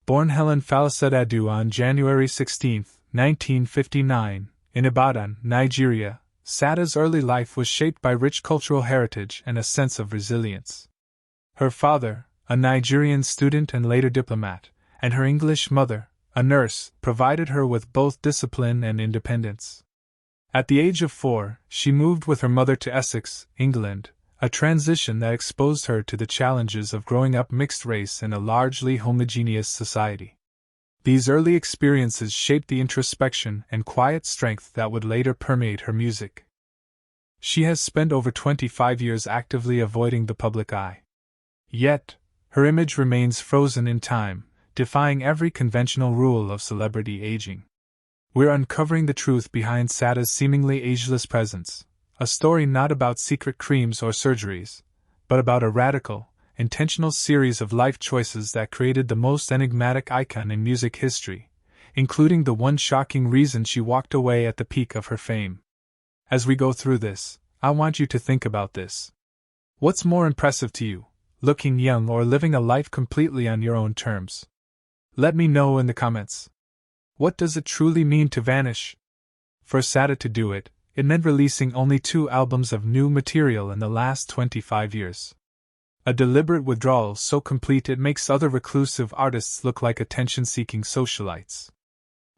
Born Helen Falasadadu on January 16, 1959, in Ibadan, Nigeria, Sade's early life was shaped by rich cultural heritage and a sense of resilience. Her father, a Nigerian student and later diplomat, and her English mother, a nurse, provided her with both discipline and independence. At the age of 4, she moved with her mother to Essex, England, a transition that exposed her to the challenges of growing up mixed race in a largely homogeneous society. These early experiences shaped the introspection and quiet strength that would later permeate her music. She has spent over 25 years actively avoiding the public eye. Yet, her image remains frozen in time, defying every conventional rule of celebrity aging. We're uncovering the truth behind Sade's seemingly ageless presence, a story not about secret creams or surgeries, but about a radical, intentional series of life choices that created the most enigmatic icon in music history, including the one shocking reason she walked away at the peak of her fame. As we go through this, I want you to think about this. What's more impressive to you, looking young or living a life completely on your own terms? Let me know in the comments. What does it truly mean to vanish? For Sade to do it, it meant releasing only 2 albums of new material in the last 25 years. A deliberate withdrawal so complete it makes other reclusive artists look like attention-seeking socialites.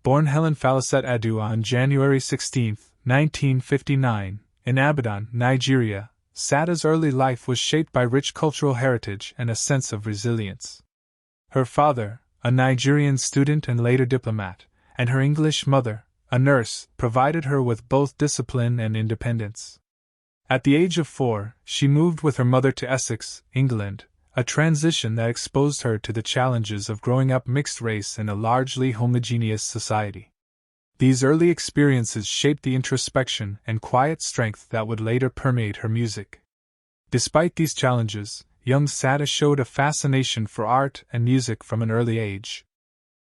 Born Helen Falasadadu on January 16, 1959, in Ibadan, Nigeria, Sade's early life was shaped by rich cultural heritage and a sense of resilience. Her father, a Nigerian student and later diplomat, and her English mother, a nurse, provided her with both discipline and independence. At the age of 4, she moved with her mother to Essex, England, a transition that exposed her to the challenges of growing up mixed race in a largely homogeneous society. These early experiences shaped the introspection and quiet strength that would later permeate her music. Despite these challenges, young Sade showed a fascination for art and music from an early age.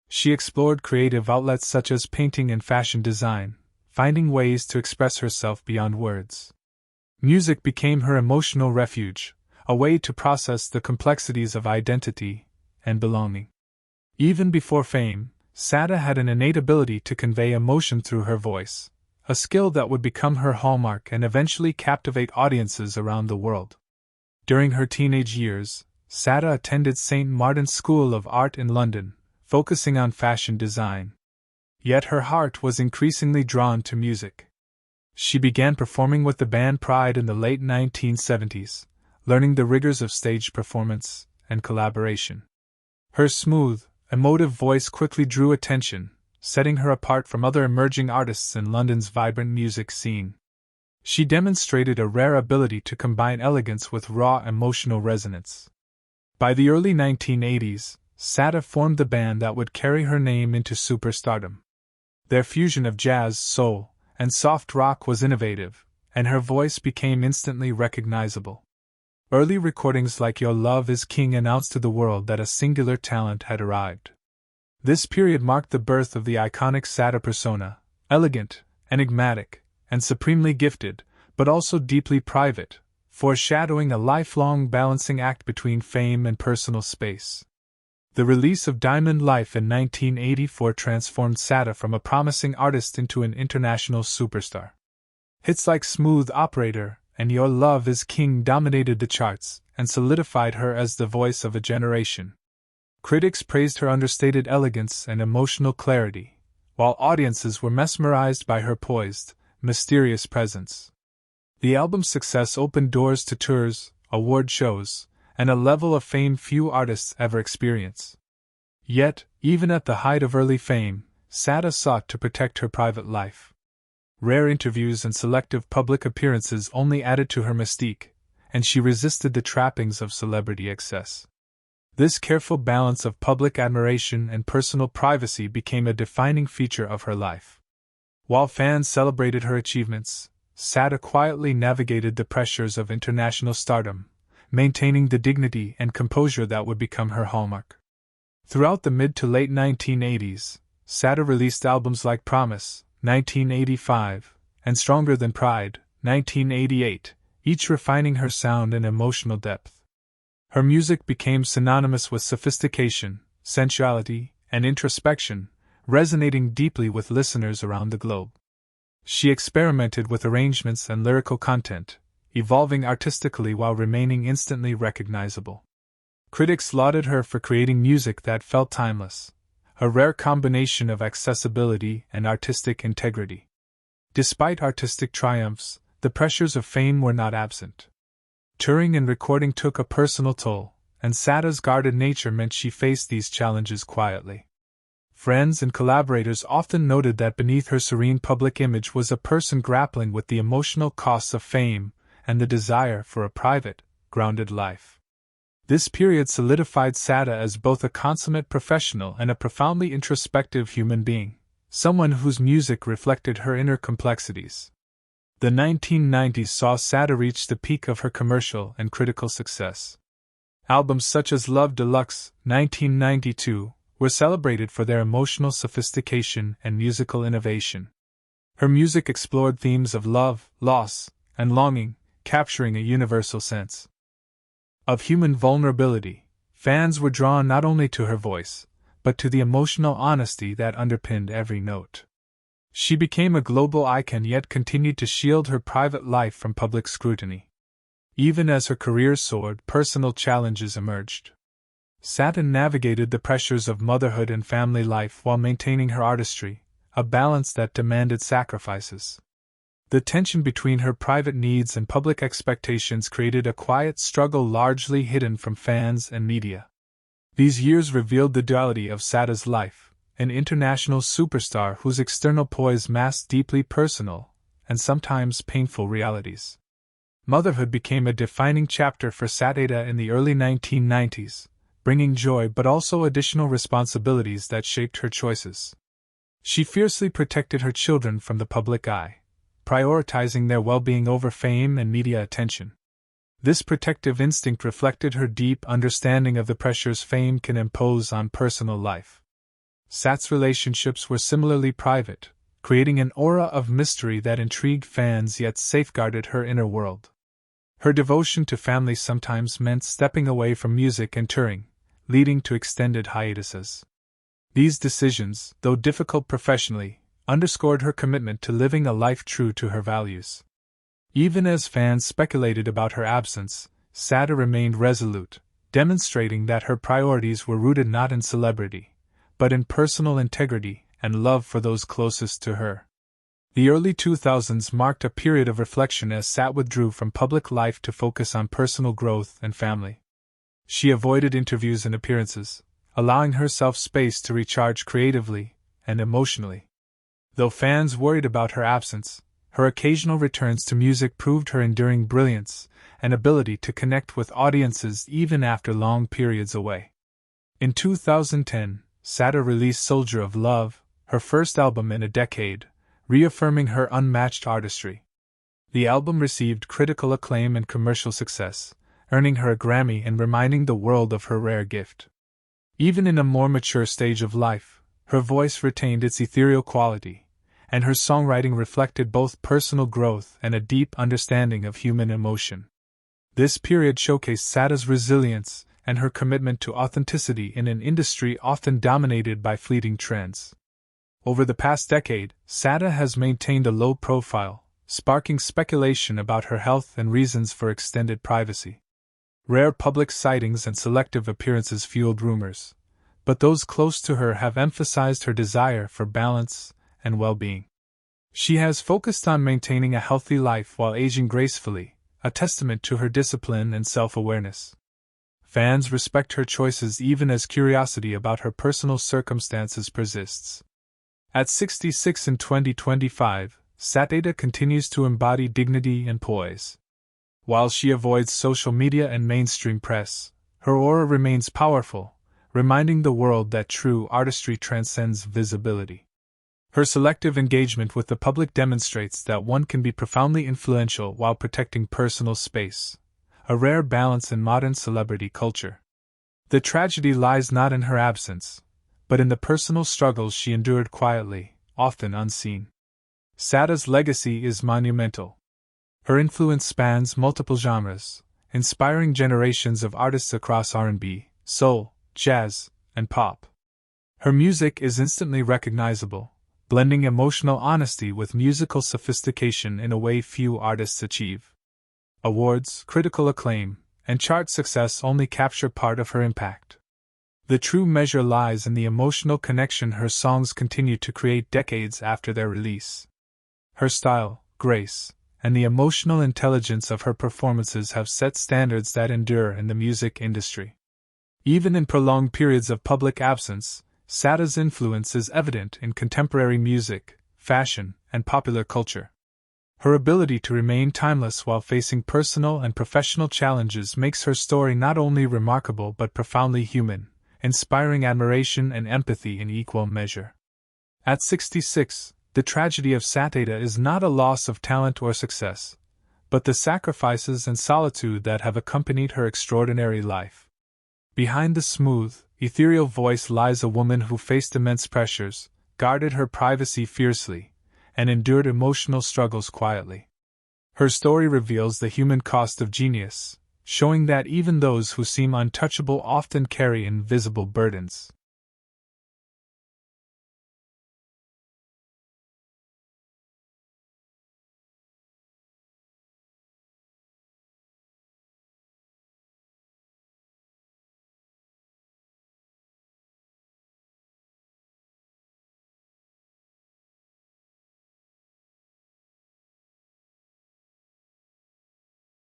She explored creative outlets such as painting and fashion design, finding ways to express herself beyond words. Music became her emotional refuge, a way to process the complexities of identity and belonging. Even before fame, Sade had an innate ability to convey emotion through her voice, a skill that would become her hallmark and eventually captivate audiences around the world. During her teenage years, Sade attended St. Martin's School of Art in London, focusing on fashion design. Yet her heart was increasingly drawn to music. She began performing with the band Pride in the late 1970s, learning the rigors of stage performance and collaboration. Her smooth, emotive voice quickly drew attention, setting her apart from other emerging artists in London's vibrant music scene. She demonstrated a rare ability to combine elegance with raw emotional resonance. By the early 1980s, Sade formed the band that would carry her name into superstardom. Their fusion of jazz, soul, and soft rock was innovative, and her voice became instantly recognizable. Early recordings like Your Love Is King announced to the world that a singular talent had arrived. This period marked the birth of the iconic Sade persona, elegant, enigmatic, and supremely gifted, but also deeply private, foreshadowing a lifelong balancing act between fame and personal space. The release of Diamond Life in 1984 transformed Sade from a promising artist into an international superstar. Hits like Smooth Operator and Your Love Is King dominated the charts and solidified her as the voice of a generation. Critics praised her understated elegance and emotional clarity, while audiences were mesmerized by her poised, mysterious presence. The album's success opened doors to tours, award shows, and a level of fame few artists ever experience. Yet, even at the height of early fame, Sade sought to protect her private life. Rare interviews and selective public appearances only added to her mystique, and she resisted the trappings of celebrity excess. This careful balance of public admiration and personal privacy became a defining feature of her life. While fans celebrated her achievements, Sade quietly navigated the pressures of international stardom, maintaining the dignity and composure that would become her hallmark. Throughout the mid to late 1980s, Sade released albums like Promise, 1985, and Stronger Than Pride, 1988, each refining her sound and emotional depth. Her music became synonymous with sophistication, sensuality, and introspection, resonating deeply with listeners around the globe. She experimented with arrangements and lyrical content, evolving artistically while remaining instantly recognizable. Critics lauded her for creating music that felt timeless, a rare combination of accessibility and artistic integrity. Despite artistic triumphs, the pressures of fame were not absent. Touring and recording took a personal toll, and Sade's guarded nature meant she faced these challenges quietly. Friends and collaborators often noted that beneath her serene public image was a person grappling with the emotional costs of fame and the desire for a private, grounded life. This period solidified Sade as both a consummate professional and a profoundly introspective human being, someone whose music reflected her inner complexities. The 1990s saw Sade reach the peak of her commercial and critical success. Albums such as Love Deluxe, 1992, were celebrated for their emotional sophistication and musical innovation. Her music explored themes of love, loss, and longing, capturing a universal sense of human vulnerability. Fans were drawn not only to her voice, but to the emotional honesty that underpinned every note. She became a global icon yet continued to shield her private life from public scrutiny. Even as her career soared, personal challenges emerged. Sade navigated the pressures of motherhood and family life while maintaining her artistry, a balance that demanded sacrifices. The tension between her private needs and public expectations created a quiet struggle largely hidden from fans and media. These years revealed the duality of Sade's life, an international superstar whose external poise masked deeply personal and sometimes painful realities. Motherhood became a defining chapter for Sade in the early 1990s, bringing joy but also additional responsibilities that shaped her choices. She fiercely protected her children from the public eye, prioritizing their well-being over fame and media attention. This protective instinct reflected her deep understanding of the pressures fame can impose on personal life. Sade's relationships were similarly private, creating an aura of mystery that intrigued fans yet safeguarded her inner world. Her devotion to family sometimes meant stepping away from music and touring, leading to extended hiatuses. These decisions, though difficult professionally, underscored her commitment to living a life true to her values. Even as fans speculated about her absence, Sade remained resolute, demonstrating that her priorities were rooted not in celebrity, but in personal integrity and love for those closest to her. The early 2000s marked a period of reflection as Sade withdrew from public life to focus on personal growth and family. She avoided interviews and appearances, allowing herself space to recharge creatively and emotionally. Though fans worried about her absence, her occasional returns to music proved her enduring brilliance and ability to connect with audiences even after long periods away. In 2010, Sade released Soldier of Love, her first album in a decade, reaffirming her unmatched artistry. The album received critical acclaim and commercial success, earning her a Grammy and reminding the world of her rare gift. Even in a more mature stage of life, her voice retained its ethereal quality, and her songwriting reflected both personal growth and a deep understanding of human emotion. This period showcased Sade's resilience and her commitment to authenticity in an industry often dominated by fleeting trends. Over the past decade, Sade has maintained a low profile, sparking speculation about her health and reasons for extended privacy. Rare public sightings and selective appearances fueled rumors, but those close to her have emphasized her desire for balance and well-being. She has focused on maintaining a healthy life while aging gracefully, a testament to her discipline and self-awareness. Fans respect her choices even as curiosity about her personal circumstances persists. At 66 in 2025, Sade continues to embody dignity and poise. While she avoids social media and mainstream press, her aura remains powerful, reminding the world that true artistry transcends visibility. Her selective engagement with the public demonstrates that one can be profoundly influential while protecting personal space, a rare balance in modern celebrity culture. The tragedy lies not in her absence, but in the personal struggles she endured quietly, often unseen. Sade's legacy is monumental. Her influence spans multiple genres, inspiring generations of artists across R&B, soul, jazz, and pop. Her music is instantly recognizable, blending emotional honesty with musical sophistication in a way few artists achieve. Awards, critical acclaim, and chart success only capture part of her impact. The true measure lies in the emotional connection her songs continue to create decades after their release. Her style, grace, and the emotional intelligence of her performances have set standards that endure in the music industry. Even in prolonged periods of public absence, Sade's influence is evident in contemporary music, fashion, and popular culture. Her ability to remain timeless while facing personal and professional challenges makes her story not only remarkable but profoundly human, inspiring admiration and empathy in equal measure. At 66, the tragedy of Sade is not a loss of talent or success, but the sacrifices and solitude that have accompanied her extraordinary life. Behind the smooth, ethereal voice lies a woman who faced immense pressures, guarded her privacy fiercely, and endured emotional struggles quietly. Her story reveals the human cost of genius, showing that even those who seem untouchable often carry invisible burdens.